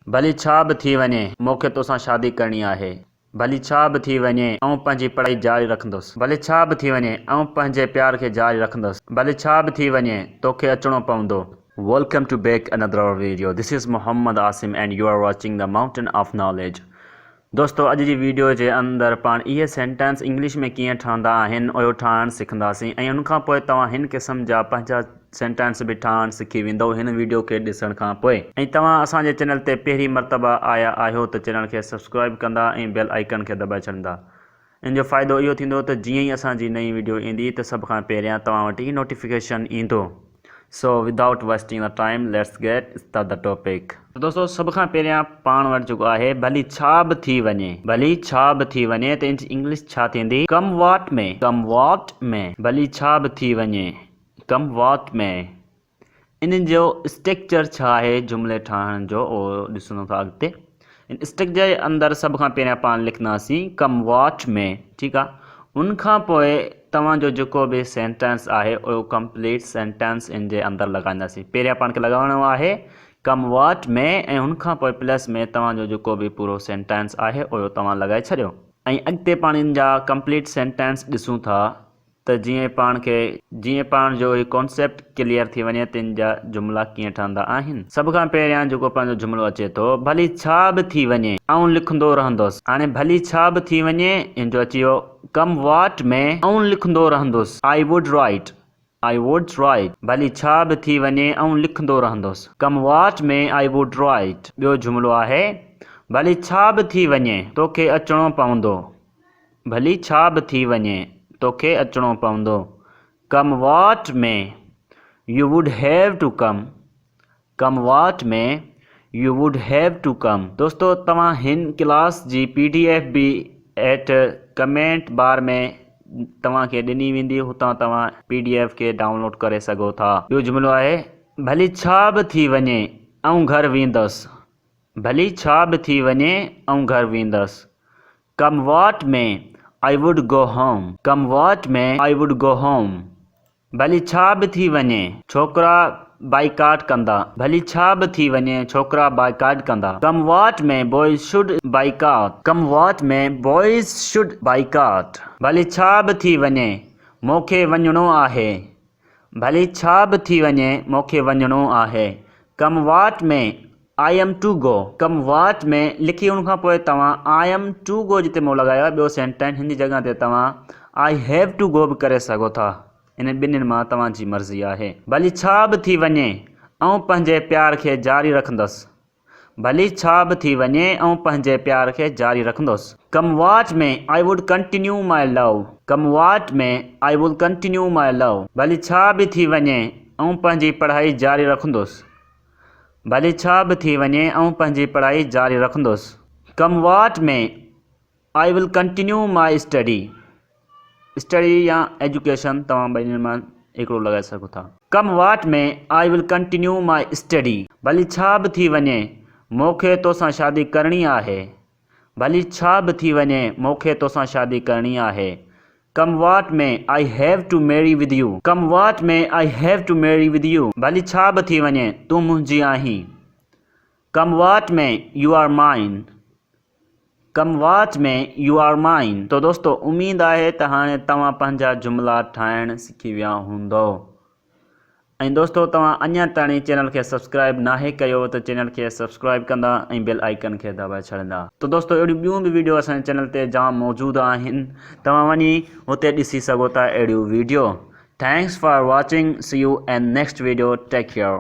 भली छा बि थी वञे मूंखे तोसां शादी करणी आहे। भली छा बि थी वञे ऐं पंहिंजी पढ़ाई जारी रखंदुसि। भले छा बि थी वञे ऐं पंहिंजे प्यार खे जारी रखंदुसि। भले छा बि थी वञे तोखे अचणो पवंदो। Welcome to back another video. This is Muhammad Asim and you are watching the Mountain of Knowledge. दोस्तों अॼु जी वीडियो जे अंदरि पाण इहे सेंटेंस इंग्लिश में कीअं ठहंदा आहिनि उहो ठाहिणु सिखंदासीं ऐं उनखां पोइ तव्हां हिन क़िस्म जा पंहिंजा सेंटेंस बि ठाहिणु सिखी वेंदो हिन वीडियो खे ॾिसण खां पोइ। ऐं तव्हां असांजे चैनल ते पहिरीं मरतबा आया आहियो त चैनल खे सब्सक्राइब कंदा ऐं बेल आइकन खे दॿाए छॾींदा। इन जो फ़ाइदो इहो थींदो त जीअं ई असांजी नई वीडियो ईंदी त सभ खां पहिरियां तव्हां वटि ई नोटिफिकेशन ईंदो। So without wasting the time, let's get start the topic. तो दोस्तों सब खां पहिरियां पाण वटि जेको आहे भली छा बि थी वञे। भली छा बि थी वञे त इन इंग्लिश छा थींदी? कम वॉट में। कम वॉट में। भली छा बि थी वञे कम वॉट में। इन जो स्ट्रक्चर छा आहे जुमिले ठाहिण जो उहो ॾिसणो था अॻिते। इन स्ट्रक्चर जे अंदरि सभ खां पहिरियां पाण लिखंदासीं कम वॉट में। ठीकु आहे। उनखां पोइ तव्हांजो जेको बि सेंटेंस आहे उहो कंप्लीट सेंटेंस इन जे अंदरि लॻाईंदासीं। पहिरियां पाण खे लॻाइणो आहे कम वॉट में ऐं हुनखां पोइ प्लस में तव्हांजो जेको बि पूरो सेंटेंस आहे उहो तव्हां लॻाए छॾियो। ऐं अॻिते पाण इन जा कंप्लीट सेंटेंस ॾिसूं था त जीअं पाण जो ही कॉन्सेप्ट क्लियर थी वञे त इन जा जुमिला कीअं ठहंदा आहिनि। सभ खां पहिरियां जेको पंहिंजो जुमिलो अचे थो भली छा बि थी वञे ऐं लिखंदो रहंदुसि। हाणे भली छा बि थी वञे इन जो अची वियो कम वॉट में ऐं लिखंदो रहंदुसि। I would write. I would write. भली छा बि थी वञे ऐं लिखंदो रहंदुसि। कम what may I would write. ॿियो जुमिलो आहे भली छा बि थी वञे तोखे अचणो पवंदो। भली छा बि थी वञे तोखे अचणो पवंदो। कम वॉट में U would have to come. कम वॉट में U would have to come. दोस्तों तव्हां हिन क्लास जी PDF बि हेठि कमेंट बार में तव्हांखे ॾिनी वेंदी। हुतां तव्हां PDF खे डाउनलोड करे सघो था। ॿियो जुमिलो आहे भली छा बि थी वञे ऐं घर वेंदुसि। भली छा बि थी वञे ऐं घर वेंदुसि। कम what may I would go home. कम what may I would go home. भली छा बि थी वञे छोकिरा बाइकाट कंदा। भली छा बि थी वञे छोकिरा बाइकाट कंदा। कम वॉट में बॉयज शुड बाइकाट। कम वॉट में बॉयज शुड बाइकाट। भली छा बि थी वञे मूंखे वञिणो आहे। भली छा बि थी वञे मूंखे वञिणो आहे। Come what may I am to go. कम वॉट में लिखी उनखां पोइ तव्हां आई एम टू गो जिते मूं लॻायो आहे ॿियो सेंटेंस हिन जी जॻह ते तव्हां आई हैव टू गो बि करे सघो था। इन ॿिन्हिनि मां तव्हांजी मर्ज़ी आहे। भली छा बि थी वञे ऐं पंहिंजे प्यार खे जारी रखंदुसि। भली छा बि थी वञे ऐं पंहिंजे प्यार खे जारी रखंदुसि। Come what may I would continue my love. Come what may I would continue my love. भली छा बि थी वञे ऐं पंहिंजी पढ़ाई जारी रखंदुसि। भली छा बि थी वञे ऐं पंहिंजी पढ़ाई जारी रखंदुसि। Come what may I will continue my study. Study या एजुकेशन तव्हां ॿिन्हिनि मां हिकिड़ो लॻाए सघो था। कम what may I will continue my study. भली छा बि थी वञे मूंखे तोसां शादी करणी आहे। भली छा बि थी वञे मूंखे तोसां शादी करणी आहे। Come what may I have to marry with you. Come what may I have to marry with you. भली छा बि थी वञे तूं मुंहिंजी आहीं। कम वॉट में यू आर माइन। कम वॉट में यू आर माइन। तो दोस्तों उम्मीद आहे त हाणे तव्हां पंहिंजा जुमिला ठाहिण सिखी विया हूंदो। ऐं दोस्तों तव्हां अञा ताईं चैनल खे सब्सक्राइब नाहे कयो त चैनल खे सब्सक्राइब कंदा ऐं बेल आइकन खे दॿाए छॾींदा। तो दोस्तों अहिड़ियूं ॿियूं बि वीडियो असांजे चैनल ते जाम मौजूदु आहिनि। तव्हां वञी हुते ॾिसी सघो था अहिड़ियूं video. Thanks for watching. See you in next video. Take care.